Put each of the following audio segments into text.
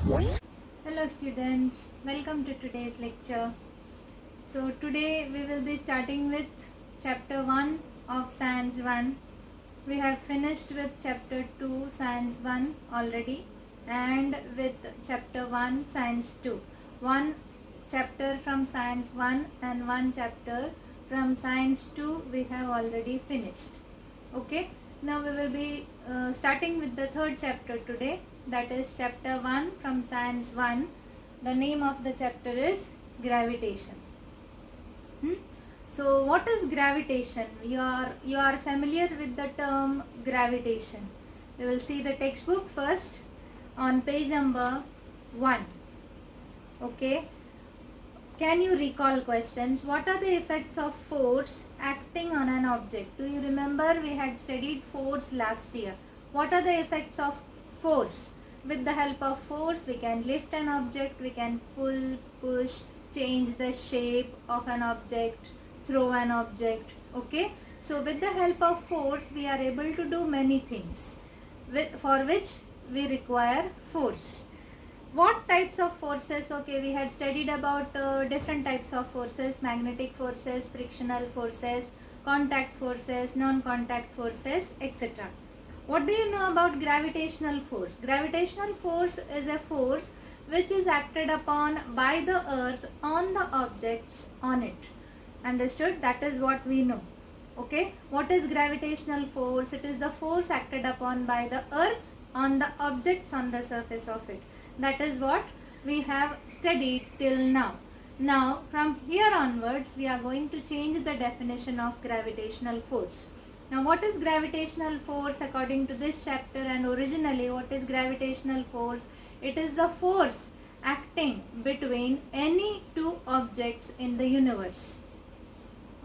Hello students, welcome to today's lecture. So today we will be starting with chapter 1 of science 1. We have finished with chapter 2 science 1 already and with chapter 1 science 2. One chapter from science 1 and one chapter from science 2 we have already finished. Okay, now we will be starting with the third chapter today, that is chapter 1 from science 1. The name of the chapter is gravitation. So what is gravitation? You are familiar with the term gravitation. We will see the textbook first on page number 1. Okay, can you recall questions? What are the effects of force acting on an object? Do you remember we had studied force last year? What are the effects of force? With the help of force, we can lift an object, we can pull, push, change the shape of an object, throw an object. Okay, so with the help of force, we are able to do many things for which we require force. What types of forces? Okay, we had studied about different types of forces: magnetic forces, frictional forces, contact forces, non-contact forces, etc. What do you know about gravitational force? Gravitational force is a force which is acted upon by the earth on the objects on it. Understood? That is what we know. Okay, what is gravitational force? It is the force acted upon by the earth on the objects on the surface of it. That is what we have studied till now. Now from here onwards we are going to change the definition of gravitational force. Now what is gravitational force according to this chapter, and originally what is gravitational force? It is the force acting between any two objects in the universe.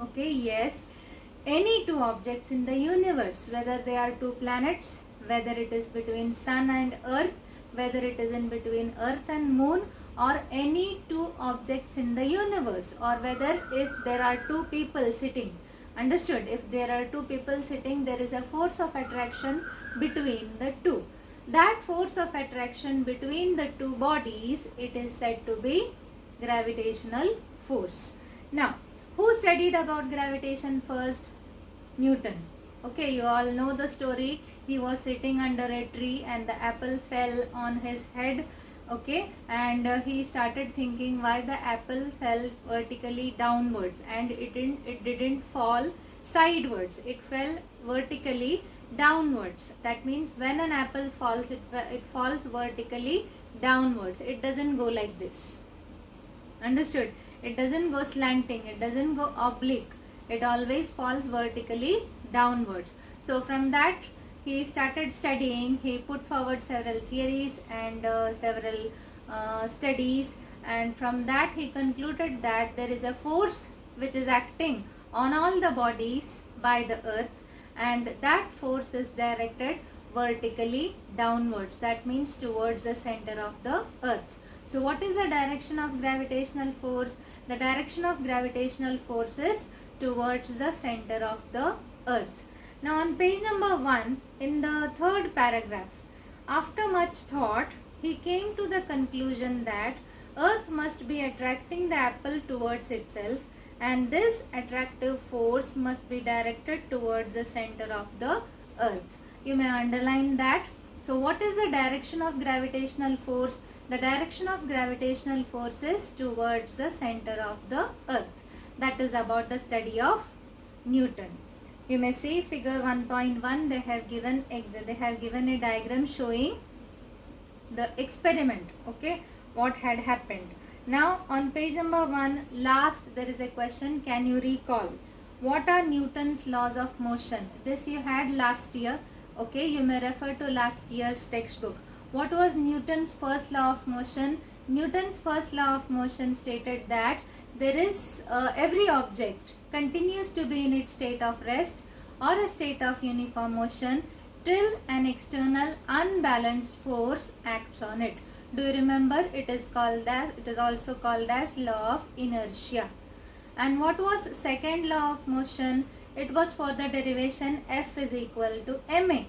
Okay, yes, any two objects in the universe, whether they are two planets, whether it is between sun and earth, whether it is in between earth and moon, or any two objects in the universe, or whether if there are two people sitting. Understood? If there are two people sitting, there is a force of attraction between the two. That force of attraction between the two bodies, it is said to be gravitational force. Now, who studied about gravitation first? Newton. Okay, you all know the story. He was sitting under a tree and the apple fell on his head. Okay, and he started thinking why the apple fell vertically downwards, and it didn't fall sidewards, it fell vertically downwards. That means when an apple falls, it falls vertically downwards. It doesn't go like this. Understood? It doesn't go slanting, it doesn't go oblique, it always falls vertically downwards. So from that he started studying. He put forward several theories and several studies, and from that he concluded that there is a force which is acting on all the bodies by the earth, and that force is directed vertically downwards. That means towards the center of the earth. So what is the direction of gravitational force? The direction of gravitational force is towards the center of the earth. Now on page number 1, in the third paragraph, after much thought, he came to the conclusion that earth must be attracting the apple towards itself, and this attractive force must be directed towards the center of the earth. You may underline that. So what is the direction of gravitational force? The direction of gravitational force is towards the center of the earth. That is about the study of Newton. You may see figure 1.1. They have given a diagram showing the experiment. Okay, what had happened. Now on page number 1, last there is a question. Can you recall what are Newton's laws of motion? This you had last year. Okay, you may refer to last year's textbook. What was Newton's first law of motion? Newton's first law of motion stated that there is every object continues to be in its state of rest or a state of uniform motion till an external unbalanced force acts on it. Do you remember? It is also called as law of inertia. And what was second law of motion? It was for the derivation F is equal to ma.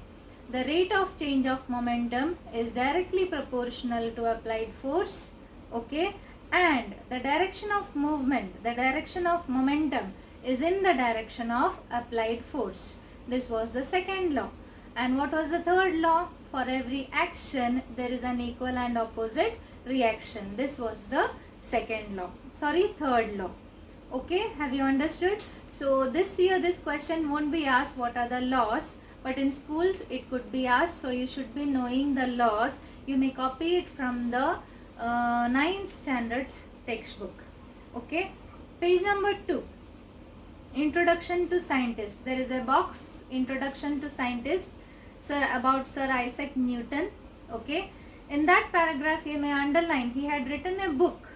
the rate of change of momentum is directly proportional to applied force, okay, and the direction of movement, the direction of momentum is in the direction of applied force. This was the second law. And what was the third law? For every action there is an equal and opposite reaction. This was the third law. Okay, have you understood? So this year this question won't be asked what are the laws, but in schools it could be asked, so you should be knowing the laws. You may copy it from the 9th standards textbook. Okay, page number 2, Introduction to Scientist. There is a box, Introduction to Scientist, about Sir Isaac Newton. Okay, in that paragraph you may underline, he had written a book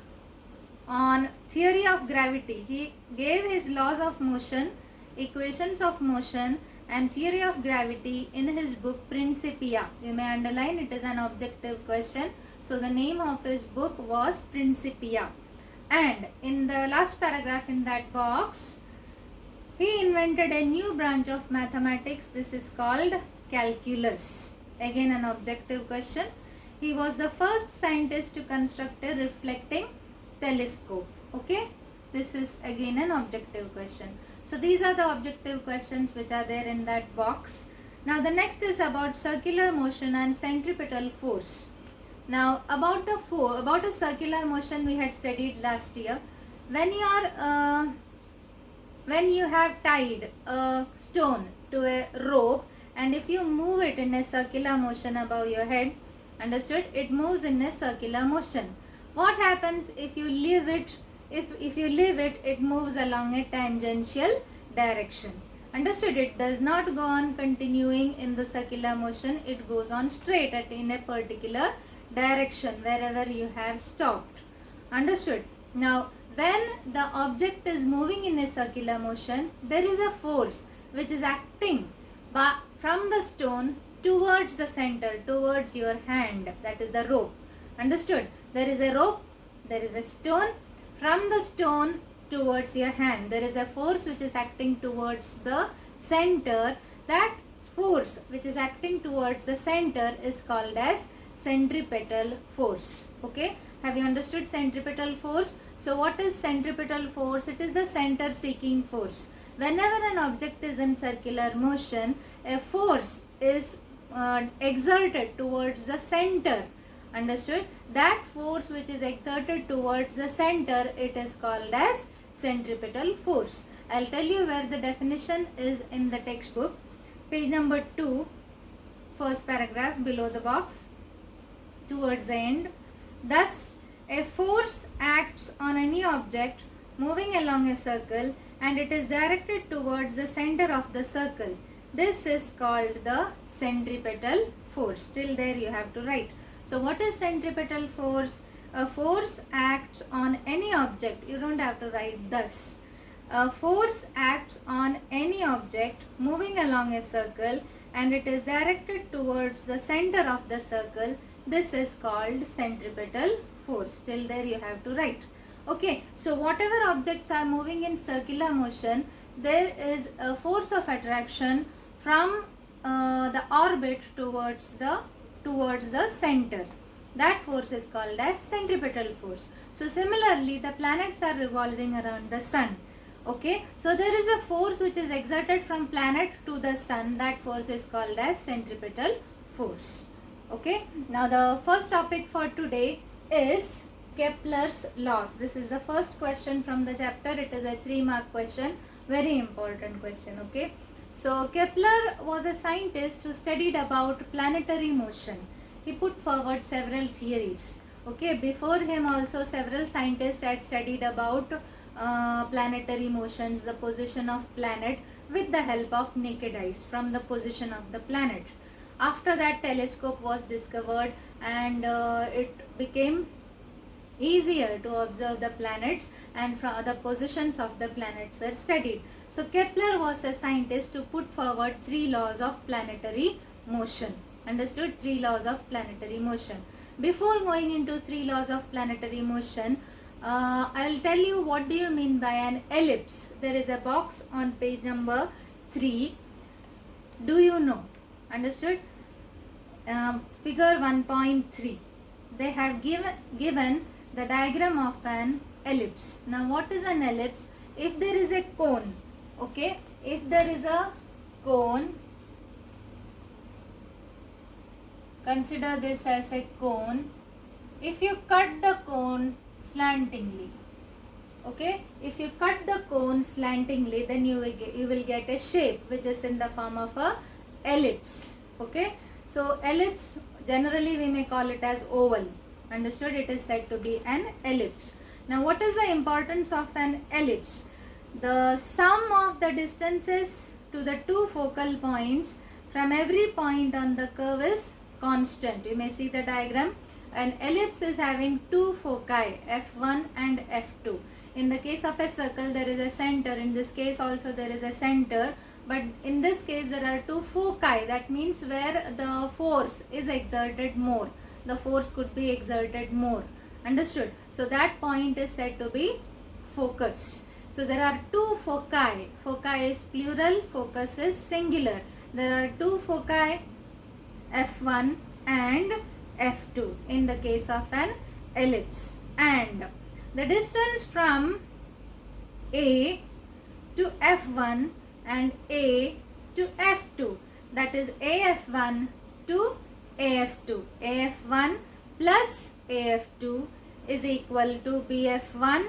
on theory of gravity. He gave his laws of motion, equations of motion and theory of gravity in his book Principia. You may underline, it is an objective question. So the name of his book was Principia. And in the last paragraph in that box, he invented a new branch of mathematics. This is called calculus. Again an objective question. He was the first scientist to construct a reflecting telescope. Okay, this is again an objective question. So these are the objective questions which are there in that box. Now the next is about circular motion and centripetal force. Now about a circular motion we had studied last year. When you have tied a stone to a rope, and if you move it in a circular motion above your head, understood, it moves in a circular motion. What happens if you leave it? If you leave it, it moves along a tangential direction. Understood? It does not go on continuing in the circular motion. It goes on straight in a particular direction wherever you have stopped. Understood? Now, when the object is moving in a circular motion, there is a force which is acting from the stone towards the center, towards your hand, that is the rope. Understood? There is a rope, there is a stone, from the stone towards your hand there is a force which is acting towards the center. That force which is acting towards the center is called as centripetal force. Okay, have you understood centripetal force? So what is centripetal force? It is the center seeking force. Whenever an object is in circular motion, a force is exerted towards the center. Understood? That force which is exerted towards the center, it is called as centripetal force. I'll tell you where the definition is in the textbook. Page number 2, first paragraph below the box, towards the end. Thus, a force acts on any object moving along a circle and it is directed towards the center of the circle. This is called the centripetal force. Till there you have to write. So what is centripetal force? A force acts on any object. You don't have to write thus. A force acts on any object moving along a circle and it is directed towards the center of the circle. This is called centripetal force. Till there you have to write. Okay, so whatever objects are moving in circular motion, there is a force of attraction from the orbit towards the center. That force is called as centripetal force. So similarly, the planets are revolving around the sun. Okay, so there is a force which is exerted from planet to the sun. That force is called as centripetal force. Okay, now the first topic for today is Kepler's laws. This is the first question from the chapter. It is a 3-mark question, very important question. Okay, so Kepler was a scientist who studied about planetary motion. He put forward several theories. Okay, before him also several scientists had studied about planetary motions, the position of planet with the help of naked eyes from the position of the planet. After that, telescope was discovered and it became easier to observe the planets and from the positions of the planets were studied. So Kepler was a scientist to put forward 3 laws of planetary motion. Understood? 3 laws of planetary motion. Before going into 3 laws of planetary motion, I'll tell you what do you mean by an ellipse. There is a box on page number 3. Do you know? Understood? figure 1.3. They have given the diagram of an ellipse. Now what is an ellipse? If there is a cone, okay, if there is a cone, consider this as a cone. If you cut the cone slantingly, okay, if you cut the cone slantingly, then you will get a shape which is in the form of a ellipse. Okay, so ellipse, generally we may call it as oval. Understood? It is said to be an ellipse. Now what is the importance of an ellipse? The sum of the distances to the two focal points from every point on the curve is constant. You may see the diagram. An ellipse is having two foci, F1 and F2. In the case of a circle, there is a center. In this case also there is a center. But in this case there are two foci. That means where the force is exerted more. The force could be exerted more. Understood? So that point is said to be focus. So there are two foci. Foci is plural, focus is singular. There are two foci, F1 and F2 in the case of an ellipse. And the distance from A to F1 and A to F2, that is AF1 to AF2. AF1 plus AF2 is equal to BF1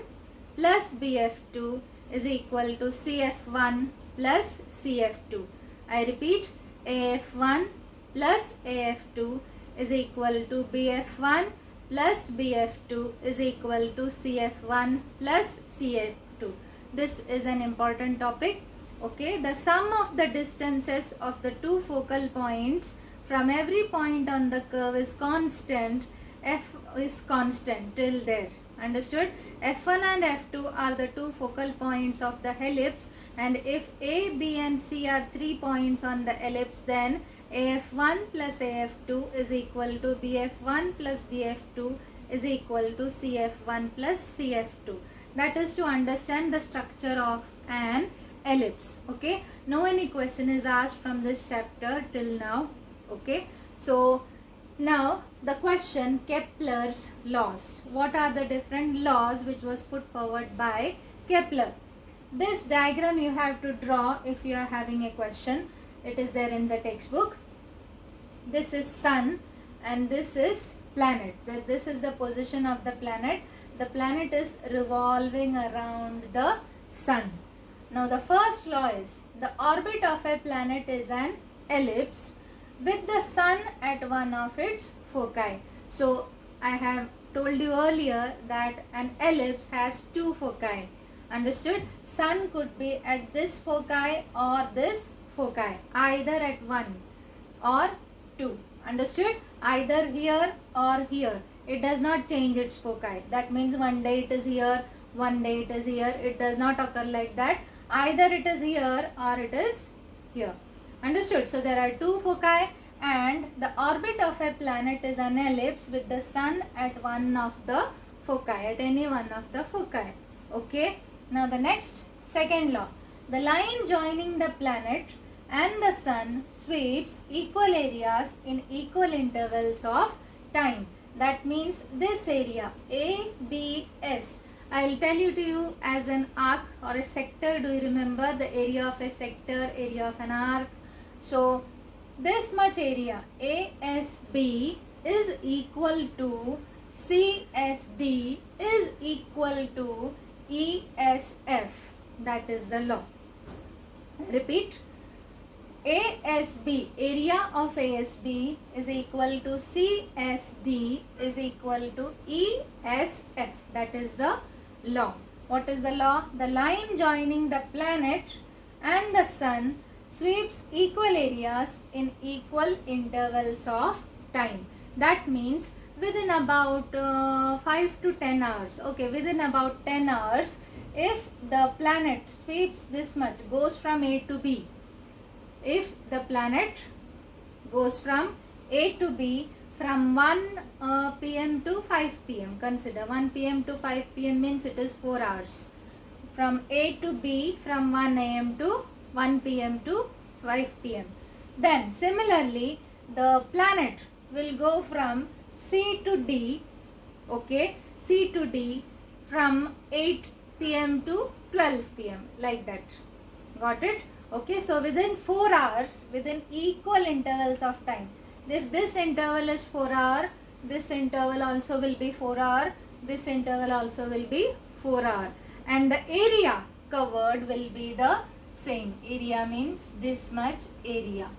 plus BF2 is equal to CF1 plus CF2. I repeat, AF1 plus AF2 is equal to BF1 plus BF2 is equal to CF1 plus CF2. This is an important topic. Okay, the sum of the distances of the two focal points from every point on the curve is constant. F is constant till there. Understood? F1 and F2 are the two focal points of the ellipse, and if A, B and C are 3 points on the ellipse, then AF1 plus AF2 is equal to BF1 plus BF2 is equal to CF1 plus CF2. That is to understand the structure of an ellipse. Okay, no any question is asked from this chapter till now. Okay, so now the question, Kepler's laws. What are the different laws which was put forward by Kepler? This diagram you have to draw if you are having a question. It is there in the textbook. This is sun and this is planet. This is the position of the planet. The planet is revolving around the sun. Now the first law is the orbit of a planet is an ellipse with the sun at one of its foci. So I have told you earlier that an ellipse has two foci. Understood? Sun could be at this foci or this foci, either at 1 or 2. Understood? Either here or here. It does not change its foci. That means one day it is here, one day it is here. It does not occur like that. Either it is here or it is here. Understood? So there are two foci and the orbit of a planet is an ellipse with the sun at one of the foci, at any one of the foci. Okay? Now the next, second law. The line joining the planet and the sun sweeps equal areas in equal intervals of time. That means this area A, B, S. I will tell you to you as an arc or a sector. Do you remember the area of a sector, area of an arc? So this much area ASB is equal to CSD is equal to ESF. That is the law. Repeat. ASB, area of ASB is equal to CSD is equal to ESF. That is the law. What is the law? The line joining the planet and the sun sweeps equal areas in equal intervals of time. That means within about 5 to 10 hours. Okay, within about 10 hours, if the planet sweeps this much, goes from A to B. If the planet goes from A to B from 1 p.m. to 5 p.m. Consider 1 p.m. to 5 p.m. means it is 4 hours. From A to B from 1 a.m. to 1 p.m. to 5 p.m. Then similarly the planet will go from C to D, okay, C to D from 8 p.m. to 12 p.m. like that. Got it? Okay, so within 4 hours, within equal intervals of time. If this interval is 4 hour, this interval also will be 4 hour, this interval also will be 4 hour, and the area covered will be the same. Area means this much area.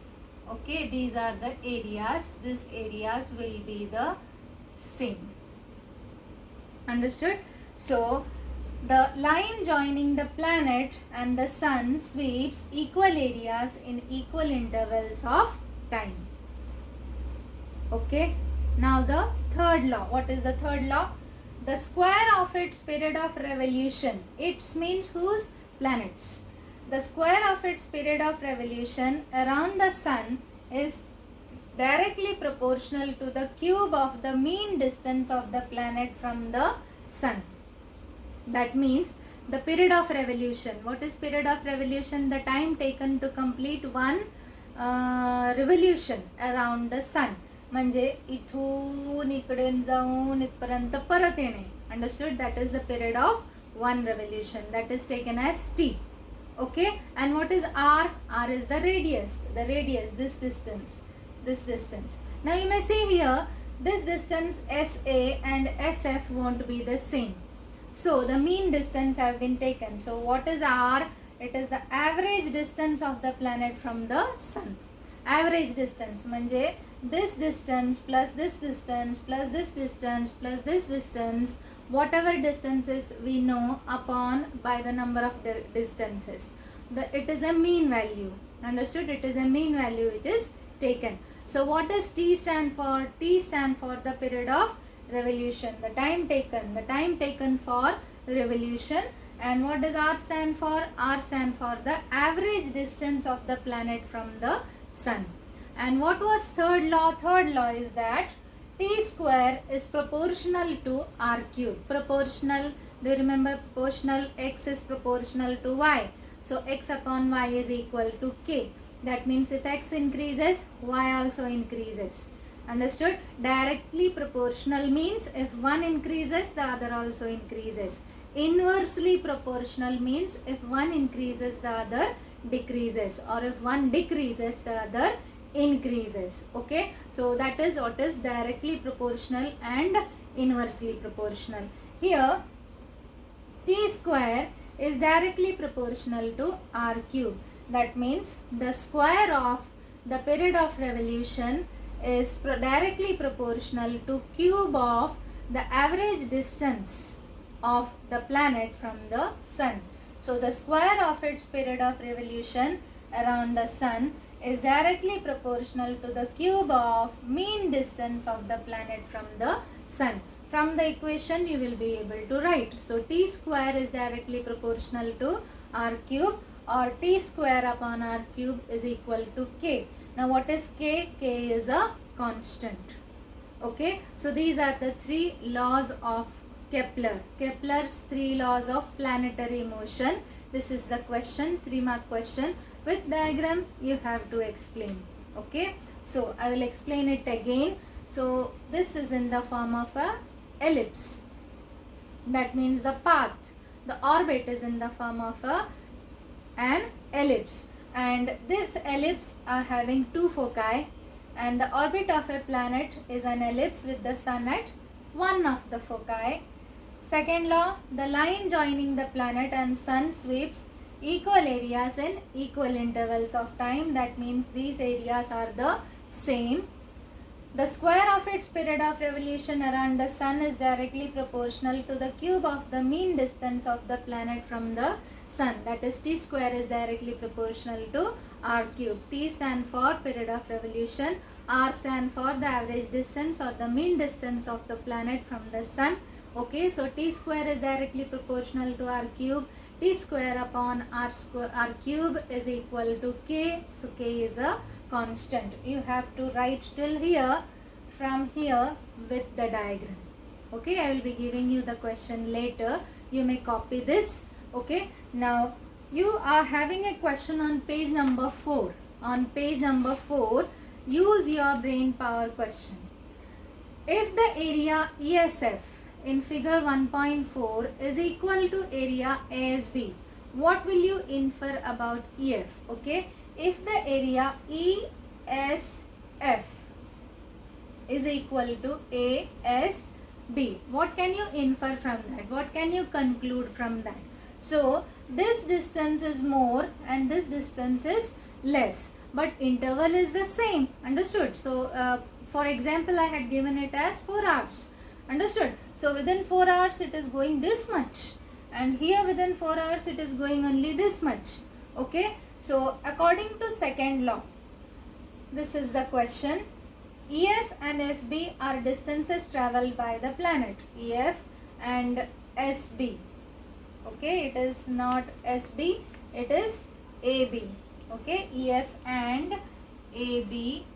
Okay, these are the areas. These areas will be the same. Understood? So the line joining the planet and the sun sweeps equal areas in equal intervals of time. Okay. Now the third law. What is the third law? The square of its period of revolution. It means whose? Planets. The square of its period of revolution around the sun is directly proportional to the cube of the mean distance of the planet from the sun. That means the period of revolution. What is period of revolution? The time taken to complete one revolution around the sun. म्हणजे इथून इकडून जाऊन इथपर्यंत परत येणे. Understood? That is the period of one revolution. That is taken as T. Okay. And what is R? R is the radius. The radius, this distance. This distance. Now you may see here, this distance SA and SF won't be the same. So the mean distance have been taken. So what is R? It is the average distance of the planet from the sun. Average distance म्हणजे this distance plus this distance plus this distance plus this distance, whatever distances we know upon by the number of distances. It is a mean value. Understood? It is a mean value which is taken. So what does T stand for? T stand for the period of revolution, the time taken for revolution. And what does R stand for? R stand for the average distance of the planet from the sun. And what was third law? Third law is that T square is proportional to R cube. Proportional, do you remember proportional? X is proportional to Y. So X upon Y is equal to K. That means if X increases, Y also increases. Understood? Directly proportional means if one increases, the other also increases. Inversely proportional means if one increases, the other decreases, or if one decreases, the other increases. Okay, so that is what is directly proportional and inversely proportional. Here T square is directly proportional to R cube. That means the square of the period of revolution is directly proportional to cube of the average distance of the planet from the sun. So the square of its period of revolution around the sun is directly proportional to the cube of mean distance of the planet from the sun. From the equation you will be able to write. So T square is directly proportional to R cube, or T square upon R cube is equal to K. Now what is K? K is a constant. Okay, so these are the three laws of Kepler. Kepler's three laws of planetary motion. This is the question, 3-mark question. With diagram you have to explain. Okay, so I will explain it again. So this is in the form of a ellipse. That means the path, the orbit is in the form of an ellipse, and this ellipse are having two foci, and the orbit of a planet is an ellipse with the sun at one of the foci. Second law, the line joining the planet and sun sweeps equal areas in equal intervals of time. That means these areas are the same. The square of its period of revolution around the sun is directly proportional to the cube of the mean distance of the planet from the sun. That is T square is directly proportional to R cube. T stand for period of revolution, R stand for the average distance or the mean distance of the planet from the sun. Okay, so T square is directly proportional to R cube. T square upon R cube is equal to K. So K is a constant. You have to write till here, from here with the diagram. Okay, I will be giving you the question later. You may copy this. Okay, now you are having a question on page number 4. On page number 4, use your brain power question. If the area ESF in figure 1.4 is equal to area ASB, what will you infer about EF? Okay, if the area ESF is equal to ASB, what can you infer from that? What can you conclude from that? So this distance is more and this distance is less, but interval is the same. Understood? So for example, I had given it as 4 hours. Understood? So within 4 hours it is going this much, and here within 4 hours it is going only this much. Okay, so according to second law, this is the question. EF and SB are distances traveled by the planet. EF and SB. Okay, it is not SB, it is AB. Okay, EF and AB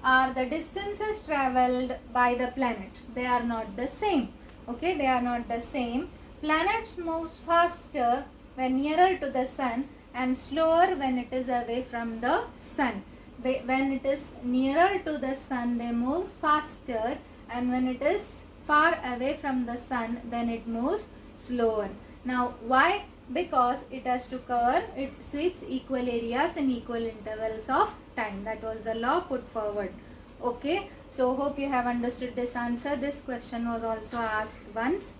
are the distances traveled by the planet. They are not the same. Okay, they are not the same. Planets move faster when nearer to the sun and slower when it is away from the sun. When it is nearer to the sun, they move faster, and when it is far away from the sun, then it moves slower. Now why? Because it has to cover, it sweeps equal areas in equal intervals of time. That was the law put forward. Okay, so hope you have understood this answer. This question was also asked once.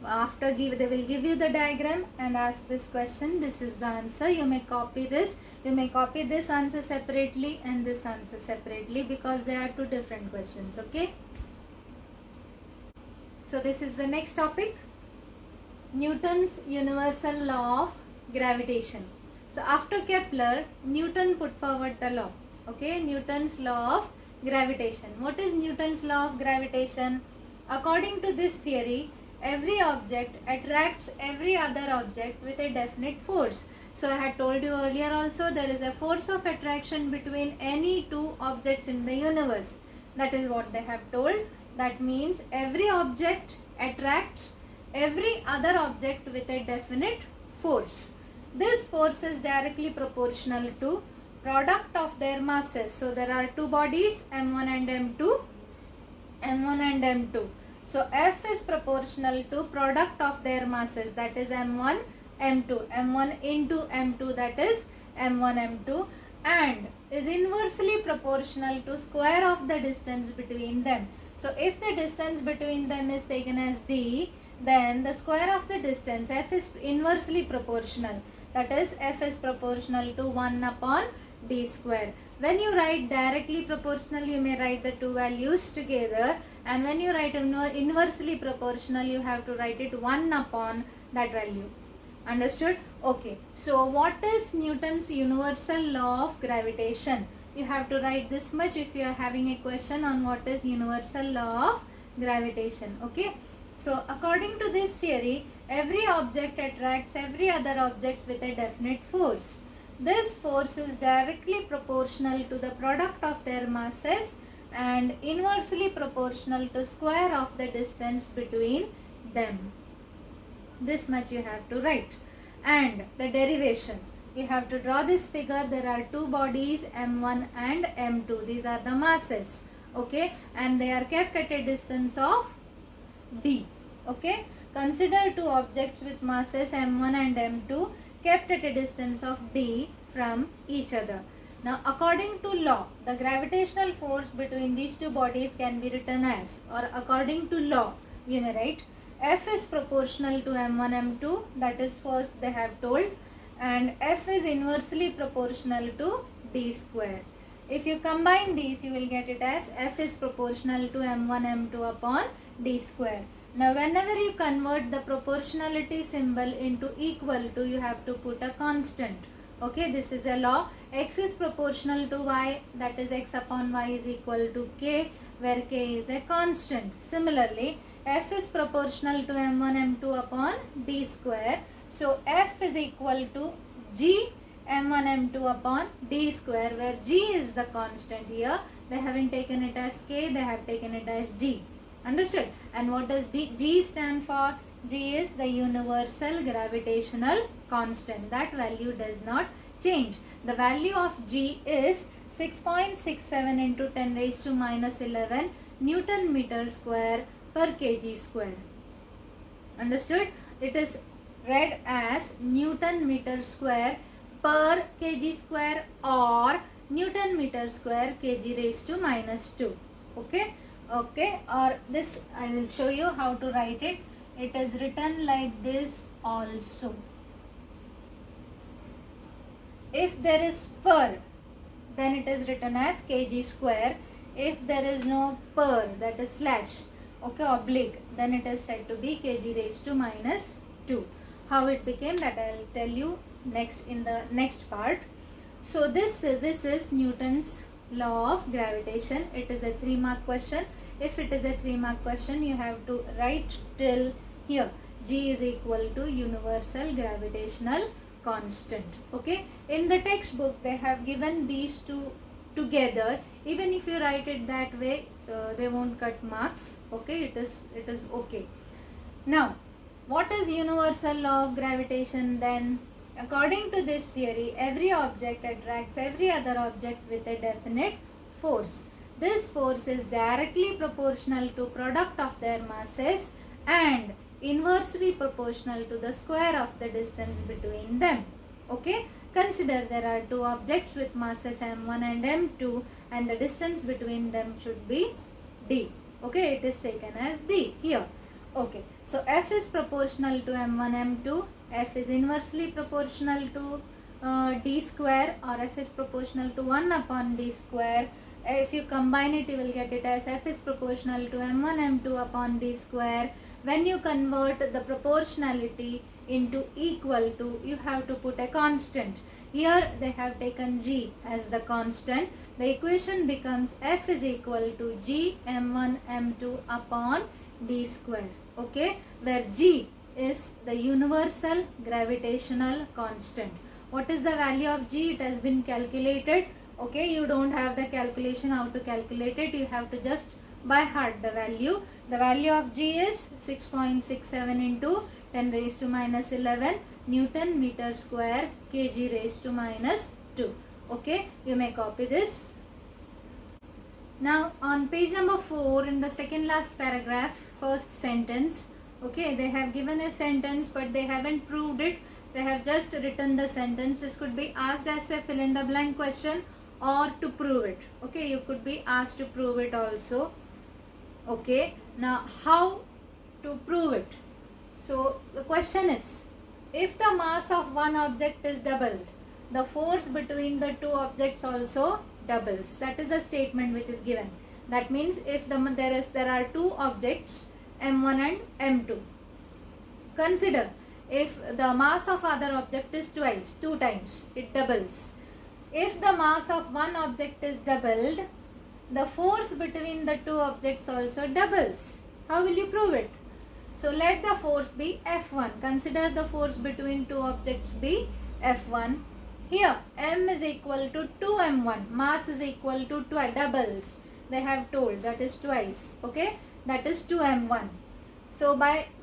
After they will give you the diagram and ask this question. This is the answer. You may copy this. You may copy this answer separately and this answer separately, because they are two different questions. Okay, so this is the next topic. Newton's universal law of gravitation. So after Kepler, Newton put forward the law. Okay, Newton's law of gravitation. What is Newton's law of gravitation? According to this theory, every object attracts every other object with a definite force. So I had told you earlier also, there is a force of attraction between any two objects in the universe. That is what they have told. That means every object attracts every other object with a definite force. This force is directly proportional to product of their masses. So there are two bodies, M1 and M2, M1 and M2. So F is proportional to product of their masses, that is M1, M2, M1 into M2, that is M1, M2, and is inversely proportional to square of the distance between them. So if the distance between them is taken as D, then the square of the distance, F, is inversely proportional. That is, F is proportional to 1 upon D square. When you write directly proportional, you may write the two values together, and when you write inversely proportional, you have to write it 1 upon that value. Understood? Okay. So what is Newton's universal law of gravitation? You have to write this much if you are having a question on what is universal law of gravitation. Okay. So according to this theory, every object attracts every other object with a definite force. This force is directly proportional to the product of their masses and inversely proportional to square of the distance between them. This much you have to write. And the derivation, you have to draw this figure. There are two bodies, M1 and M2. These are the masses. Okay, and they are kept at a distance of D. Okay, consider two objects with masses M1 and M2 kept at a distance of D from each other. Now according to law, the gravitational force between these two bodies can be written as, or according to law, you may write F is proportional to M1, M2, that is first they have told, and F is inversely proportional to D square. If you combine these, you will get it as F is proportional to M1, M2 upon D square. Now whenever you convert the proportionality symbol into equal to, you have to put a constant. Okay, this is a law. X is proportional to Y, that is X upon Y is equal to K, where K is a constant. Similarly, F is proportional to M1, M2 upon D square. So F is equal to G M1, M2 upon D square, where G is the constant here. They haven't taken it as K, they have taken it as G. Understood? And what does G stand for? G is the universal gravitational constant. That value does not change. The value of G is 6.67 into 10 raised to minus 11 Newton meter square per kg square. Understood? It is read as Newton meter square per kg square or Newton meter square kg raised to minus 2. Okay? Okay, or this I will show you how to write it. It is written like this also. If there is per, then it is written as kg square. If there is no per, that is slash, okay, oblique, then it is said to be kg raised to minus 2. How it became, that I will tell you next in the next part. So this is Newton's law of gravitation. It is a 3-mark question. If it is a 3-mark question, you have to write till here. G is equal to universal gravitational constant. Okay, in the textbook they have given these two together. Even if you write it that way, they won't cut marks. Okay, it is okay. Now, what is universal law of gravitation then? According to this theory, every object attracts every other object with a definite force. This force is directly proportional to product of their masses and inversely proportional to the square of the distance between them. Okay, consider there are two objects with masses m1 and m2 and the distance between them should be d. Okay, it is taken as d here. Okay, so f is proportional to m1 m2, f is inversely proportional to d square, or f is proportional to 1 upon d square. If you combine it, you will get it as f is proportional to m1 m2 upon d square. When you convert the proportionality into equal to, you have to put a constant. Here they have taken g as the constant. The equation becomes f is equal to g m1 m2 upon d square. Okay, where g is the universal gravitational constant. What is the value of g? It has been calculated. Okay, you don't have the calculation how to calculate it. You have to just by heart the value. The value of g is 6.67 into 10 raised to minus 11 Newton meter square kg raised to minus 2. Okay, you may copy this. Now on page number 4, in the second last paragraph, first sentence, okay, they have given a sentence but they haven't proved it. They have just written the sentence. This could be asked as a fill in the blank question or to prove it. Okay, you could be asked to prove it also. Okay, now how to prove it? So the question is, if the mass of one object is doubled, the force between the two objects also doubles. That is the statement which is given. That means if there are two objects m1 and m2. Consider if the mass of other object is two times, it doubles. If the mass of one object is doubled, the force between the two objects also doubles. How will you prove it? So let the force be F1. Consider the force between two objects be F1. Here m is equal to 2m1. Mass is equal to doubles. They have told that is twice. Okay, that is 2m1. So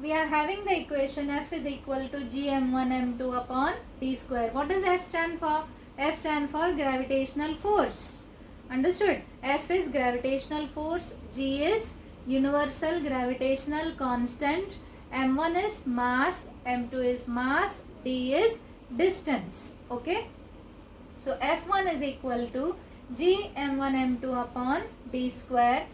we are having the equation F is equal to gm1 m2 upon d square. What does F stand for? F stand for gravitational force. Understood? F is gravitational force, G is universal gravitational constant, m1 is mass, m2 is mass, d is distance. Okay? So F1 is equal to G m1 m2 upon d square.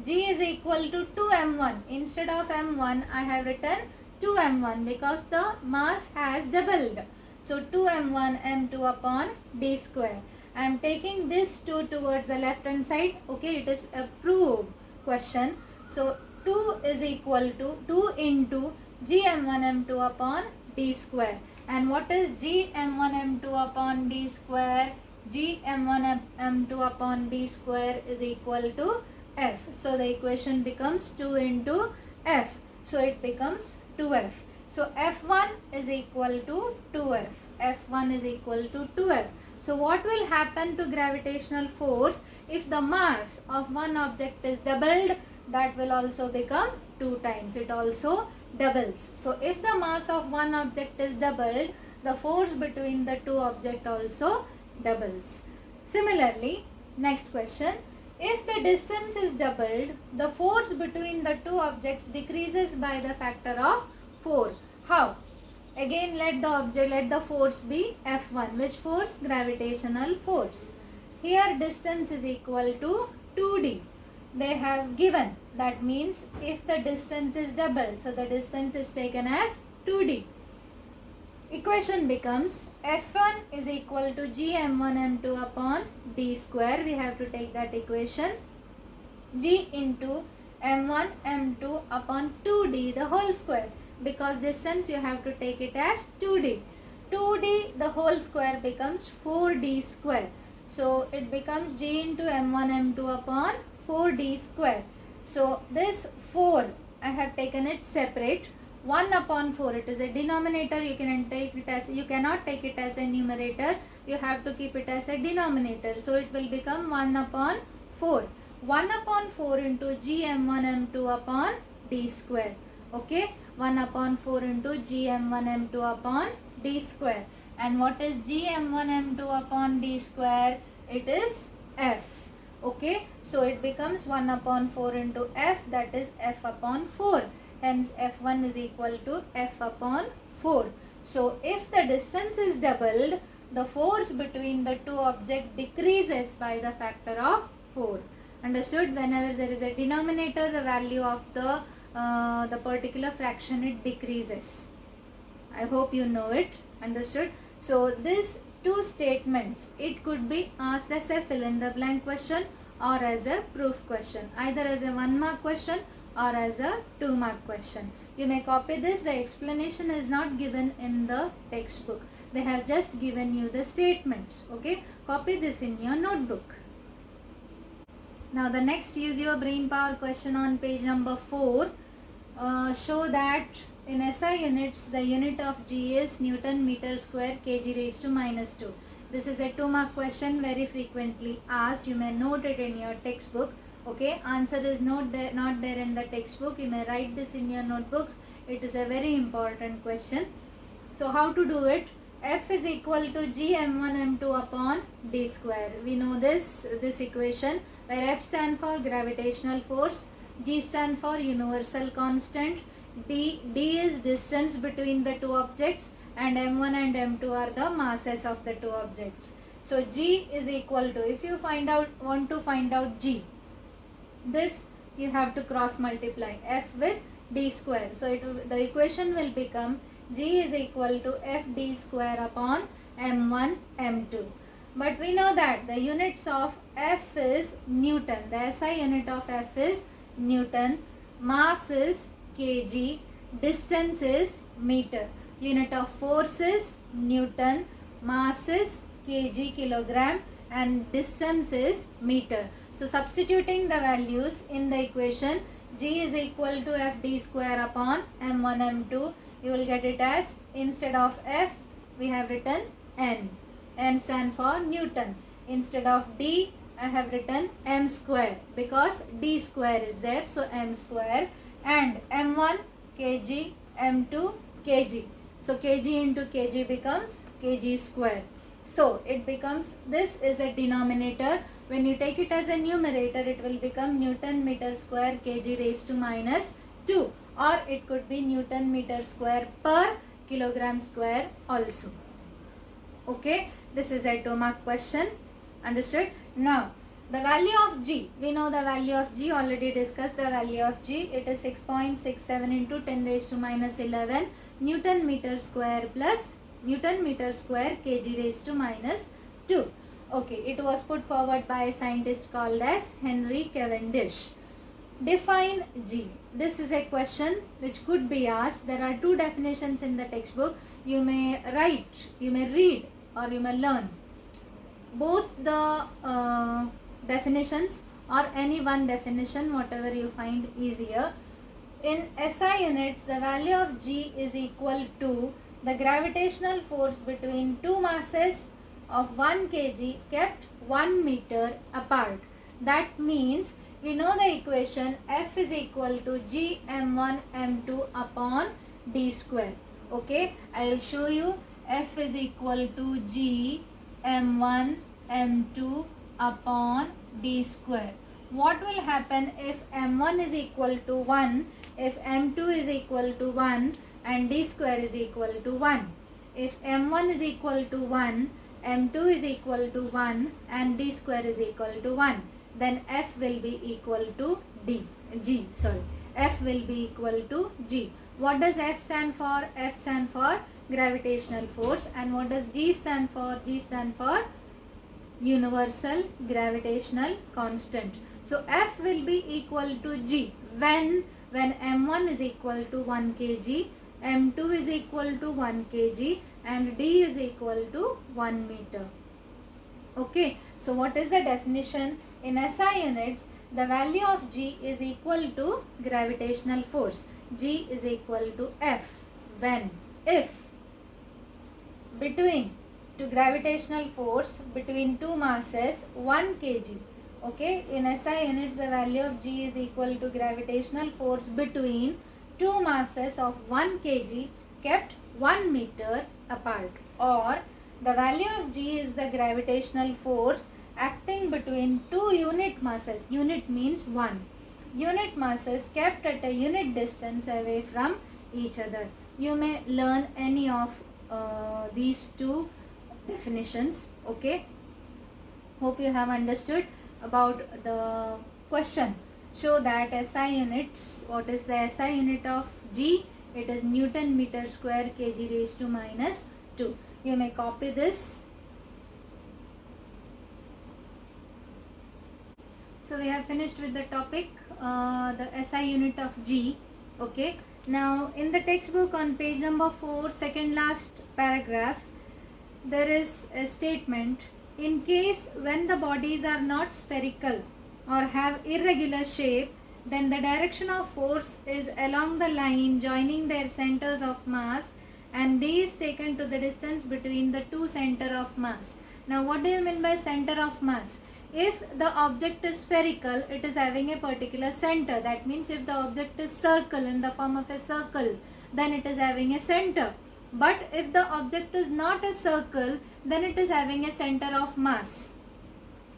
G is equal to 2m1. Instead of m1, I have written 2m1 because the mass has doubled. So 2m1 m2 upon d square. I am taking this 2 towards the left hand side. Okay, it is a proof question. So 2 is equal to 2 into gm1 m2 upon d square. And what is gm1 m2 upon d square? Gm1 m2 upon d square is equal to F. So the equation becomes 2 into F. So it becomes 2F. So F1 is equal to 2F. F1 is equal to 2F. So what will happen to gravitational force if the mass of one object is doubled? That will also become 2 times. It also doubles. So if the mass of one object is doubled, the force between the two objects also doubles. Similarly, Next question. If the distance is doubled, the force between the two objects decreases by the factor of 4. How? Again, let the force be F1. Which force? Gravitational force. Here distance is equal to 2d. They have given. That means if the distance is doubled, so the distance is taken as 2d. Equation becomes F1 is equal to gm1 m2 upon d square. We have to take that equation. G into m1 m2 upon 2d the whole square. Because distance you have to take it as 2d. 2d the whole square becomes 4d square. So it becomes g into m1 m2 upon 4d square. So this 4 I have taken it separate. 1 upon 4, it is a denominator. You cannot take it as a numerator. You have to keep it as a denominator. So it will become 1 upon 4. 1 upon 4 into gm1 m2 upon d square. Okay, 1 upon 4 into gm1 m2 upon d square. And what is gm1 m2 upon d square? It is f. Okay, so it becomes 1 upon 4 into f, that is f upon 4. Hence F1 is equal to F upon 4. So if the distance is doubled, the force between the two objects decreases by the factor of 4. Understood? Whenever there is a denominator, the value of the particular fraction, it decreases. I hope you know it. Understood? So these two statements, it could be asked as a fill in the blank question or as a proof question, either as a 1 mark question or as a 2 mark question. You may copy this. The explanation is not given in the textbook. They have just given you the statements. Okay, copy this in your notebook. Now the next use your brain power question on page number 4. Show that in SI units the unit of G is Newton meter square kg raised to minus 2. This is a 2 mark question, very frequently asked. You may note it in your textbook. Okay, answer is not there in the textbook. You may write this in your notebooks. It is a very important question. So how to do it? F is equal to gm1 m2 upon d square. We know this equation, where F stand for gravitational force, G stand for universal constant, D is distance between the two objects, and m1 and m2 are the masses of the two objects. So G is equal to, if you want to find out G, this you have to cross multiply F with d square. So the equation will become G is equal to f d square upon m1 m2. But we know that the units of F is Newton. The SI unit of F is Newton. Mass is kg. Distance is meter. Unit of force is Newton. Mass is kg, kilogram, and distance is meter. So substituting the values in the equation, G is equal to f d square upon m1 m2. You will get it as, instead of f we have written n. N stand for Newton. Instead of d I have written m square, because d square is there, so m square, and m1 kg, m2 kg. So kg into kg becomes kg square. So it becomes, this is a denominator. When you take it as a numerator, it will become Newton meter square kg raised to minus 2, or it could be Newton meter square per kilogram square also. Okay, this is a 2 mark question. Understood? Now the value of G, we know the value of G, already discussed the value of G. It is 6.67 into 10 raised to minus 11 Newton meter square plus Newton meter square kg raised to minus 2. Okay, it was put forward by a scientist called as Henry Cavendish. Define G. This is a question which could be asked. There are 2 definitions in the textbook. You may write, you may read, or you may learn both the definitions, or any one definition, whatever you find easier. In SI units, the value of G is equal to the gravitational force between two masses of 1 kg kept 1 meter apart. That means we know the equation F is equal to G m1 m2 upon d square. Okay, I will show you. F is equal to G m1 m2 upon d square. What will happen if m1 is equal to 1, if m2 is equal to 1 and d square is equal to 1? If m1 is equal to 1, m2 is equal to 1 and d square is equal to 1, then f will be equal to f will be equal to g. What does f stand for? F stand for gravitational force. And what does g stand for? G stand for universal gravitational constant. So f will be equal to g when m1 is equal to 1 kg, m2 is equal to 1 kg and d is equal to 1 meter. Okay, so what is the definition? In SI units, the value of g is equal to gravitational force. G is equal to f when if between to gravitational force between two masses 1 kg. Okay, in SI units the value of g is equal to gravitational force between two masses of 1 kg kept 1 meter apart, or the value of g is the gravitational force acting between two unit masses. Unit means 1. Unit masses kept at a unit distance away from each other. You may learn any of these two definitions. Okay, hope you have understood about the question. Show that SI units, what is the SI unit of g? It is Newton meter square kg raised to minus 2. You may copy this. So we have finished with the topic, the SI unit of g. Okay, now in the textbook on page number 4, second last paragraph, there is a statement: in case when the bodies are not spherical or have irregular shape, then the direction of force is along the line joining their centers of mass, and d is taken to the distance between the two center of mass. Now what do you mean by center of mass? If the object is spherical, it is having a particular center. That means if the object is circle, in the form of a circle, then it is having a center. But if the object is not a circle, then it is having a center of mass.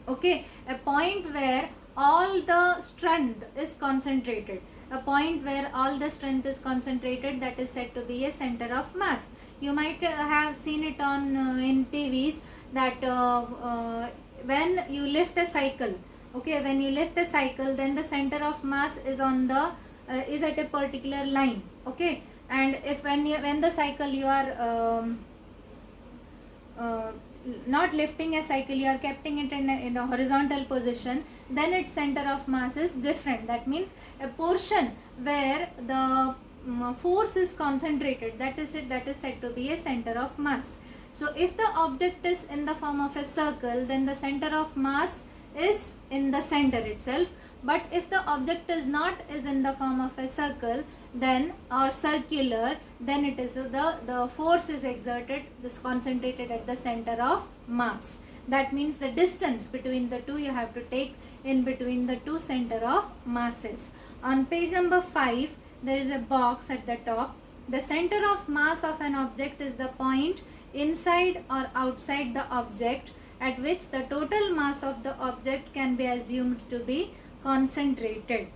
Okay, a point where all the strength is concentrated. A point where all the strength is concentrated, that is said to be a center of mass. You might have seen it on in TVs that when you lift a cycle, okay, when you lift a cycle, then the center of mass is on the is at a particular line. Okay, and if when the cycle you are not lifting a cycle, you are keeping it in a horizontal position, then its center of mass is different. That means a portion where the force is concentrated, that is said to be a center of mass. So if the object is in the form of a circle, then the center of mass is in the center itself. But if the object is in the form of a circle, then or circular, then it is the force is exerted, this concentrated at the center of mass. That means the distance between the two you have to take in between the two center of masses. On page number 5, there is a box at the top. The center of mass of an object is the point inside or outside the object at which the total mass of the object can be assumed to be concentrated.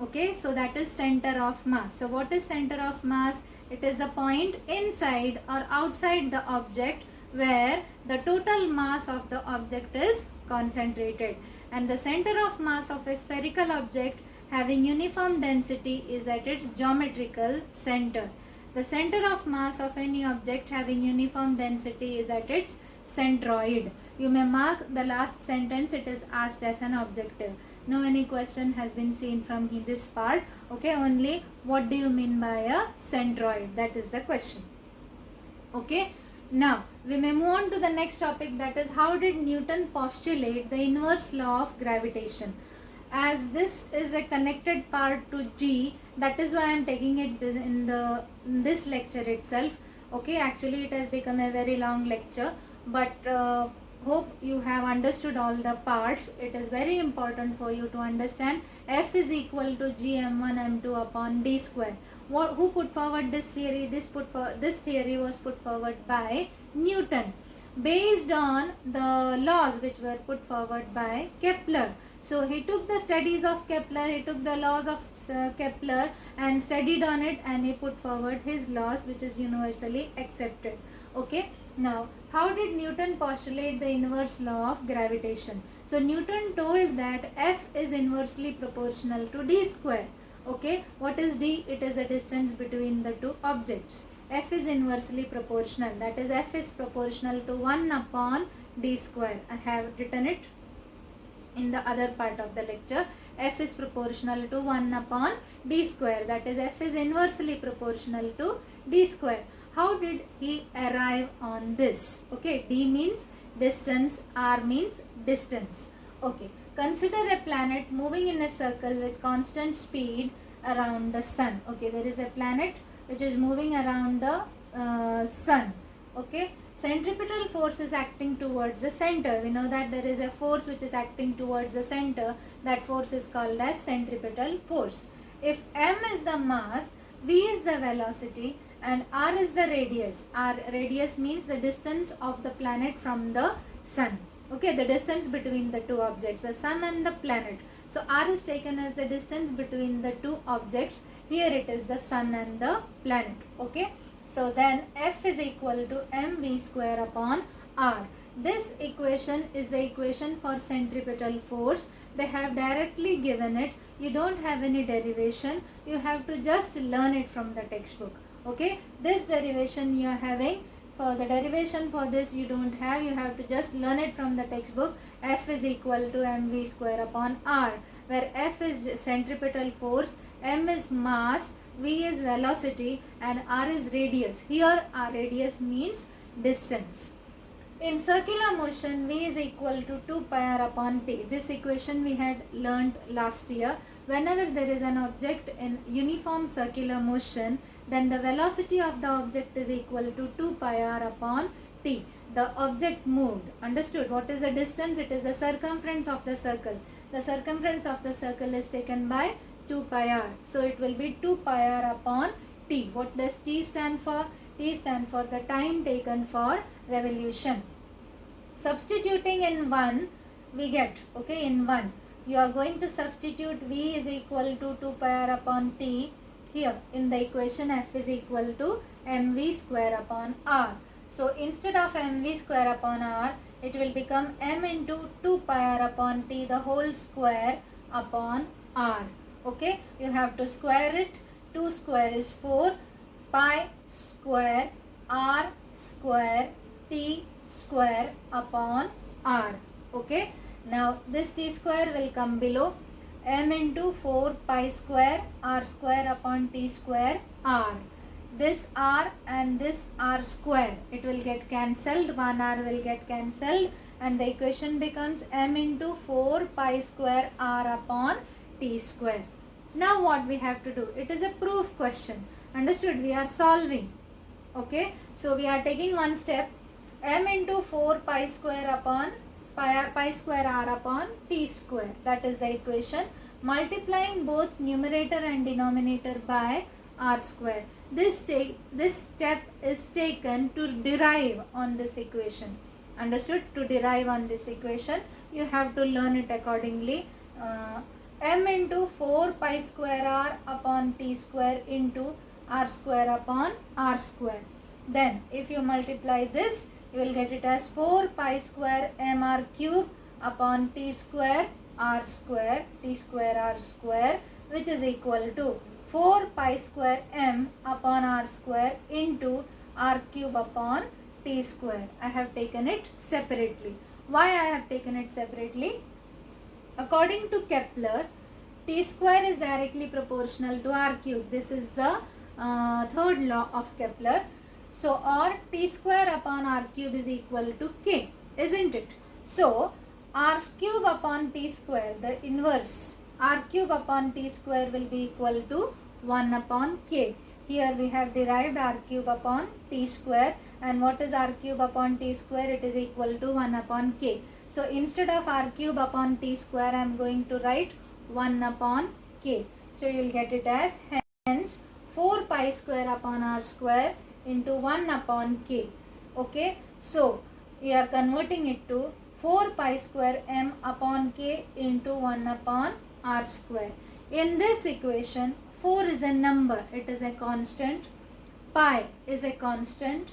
Okay, so that is center of mass. So what is center of mass? It is the point inside or outside the object where the total mass of the object is concentrated. And the center of mass of a spherical object having uniform density is at its geometrical center. The center of mass of any object having uniform density is at its centroid. You may mark the last sentence, it is asked as an objective. No any question has been seen from this part. Okay, only what do you mean by a centroid? That is the question. Okay, now we may move on to the next topic, that is how did Newton postulate the inverse law of gravitation? As this is a connected part to G, that is why I am taking it in this lecture itself. Okay, actually it has become a very long lecture, but hope you have understood all the parts. It is very important for you to understand F is equal to G m1 m2 upon d square. Who put forward this theory? This theory was put forward by Newton. based on the laws which were put forward by Kepler. So he took the studies of Kepler, he took the laws of Kepler and studied on it, and he put forward his laws which is universally accepted. Okay, now how did Newton postulate the inverse law of gravitation? So Newton told that F is inversely proportional to d square. Okay, what is d? It is the distance between the two objects. F is inversely proportional, that is F is proportional to 1 upon d square. I have written it in the other part of the lecture. F is proportional to 1 upon d square, that is F is inversely proportional to d square. How did he arrive on this? Okay, d means distance, r means distance. Okay, consider a planet moving in a circle with constant speed around the sun. Okay, there is a planet which is moving around the sun. Okay, centripetal force is acting towards the center. We know that there is a force which is acting towards the center. That force is called as centripetal force. If m is the mass, v is the velocity, and r is the radius. R radius means the distance of the planet from the sun. Okay, the distance between the two objects, the sun and the planet. So r is taken as the distance between the two objects. Here it is the sun and the planet. Okay, so then F is equal to mv square upon r. This equation is the equation for centripetal force. They have directly given it. You don't have any derivation. You have to just learn it from the textbook. Okay, this derivation you are having. For the derivation for this you don't have. You have to just learn it from the textbook. F is equal to mv square upon r, where F is centripetal force, m is mass, v is velocity, and r is radius. Here r radius means distance. In circular motion, v is equal to 2 pi r upon t. This equation we had learned last year. Whenever there is an object in uniform circular motion, then the velocity of the object is equal to 2 pi r upon t. The object moved. Understood? What is the distance? It is the circumference of the circle. The circumference of the circle is taken by 2 pi r. So it will be 2 pi r upon t. What does t stand for? T stand for the time taken for revolution. Substituting in 1, we get, okay, in 1, you are going to substitute v is equal to 2 pi r upon t. Here in the equation F is equal to mv square upon r. So instead of mv square upon r, it will become m into 2 pi r upon t the whole square upon r. Okay, you have to square it. 2 square is 4, pi square r square t square upon r. Okay, now this t square will come below. M into 4 pi square r square upon t square r. This r and this r square, it will get cancelled. 1 r will get cancelled, and the equation becomes m into 4 pi square r upon t square. Now what we have to do? It is a proof question. Understood? We are solving. Okay, so we are taking one step. M into 4 pi square upon pi square r upon t square. That is the equation. Multiplying both numerator and denominator by r square. This step is taken to derive on this equation. Understood? To derive on this equation, you have to learn it accordingly. M into 4 pi square r upon t square into r square upon r square. Then if you multiply this, you will get it as 4 pi square mr cube upon t square r square r square, which is equal to 4 pi square m upon r square into r cube upon t square. I have taken it separately. Why I have taken it separately? According to Kepler, t square is directly proportional to r cube. This is the third law of Kepler. So, or t square upon r cube is equal to k, isn't it? So, r cube upon t square, the inverse, r cube upon t square will be equal to 1 upon k. Here we have derived r cube upon t square, and what is r cube upon t square? It is equal to 1 upon k. So, instead of r cube upon t square, I am going to write 1 upon k. So, you will get it as hence 4 pi square upon r square into 1 upon k. Okay, so we are converting it to 4 pi square m upon k into 1 upon r square. In this equation, 4 is a number, it is a constant, pi is a constant,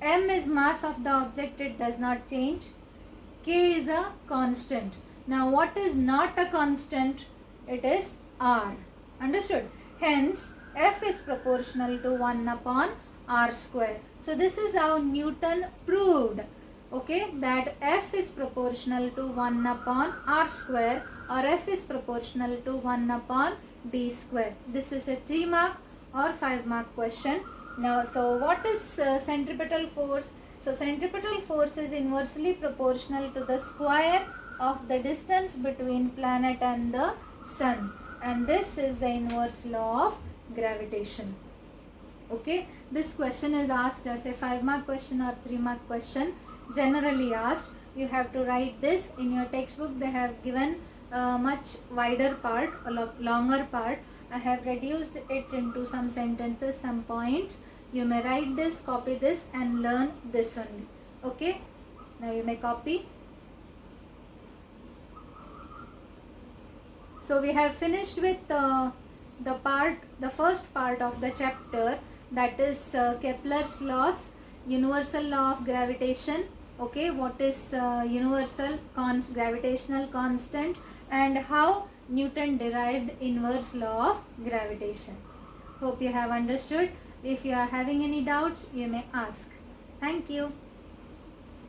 m is mass of the object, it does not change, k is a constant. Now what is not a constant? It is r. Understood? Hence F is proportional to 1 upon r square. So this is how Newton proved, okay, that F is proportional to 1 upon r square, or F is proportional to 1 upon d square. This is a 3 mark or 5 mark question. Now, so what is centripetal force? So centripetal force is inversely proportional to the square of the distance between planet and the sun, and this is the inverse law of gravitation. Okay, this question is asked as a 5 mark question or 3 mark question, generally asked. You have to write this in your textbook. They have given a much wider part, a longer part. I have reduced it into some sentences, some points. You may write this, copy this and learn this only. Okay, now you may copy. So we have finished with the first part of the chapter, that is Kepler's laws, universal law of gravitation. Okay, what is universal gravitational constant, and how Newton derived inverse law of gravitation. Hope you have understood. If you are having any doubts, you may ask. Thank you.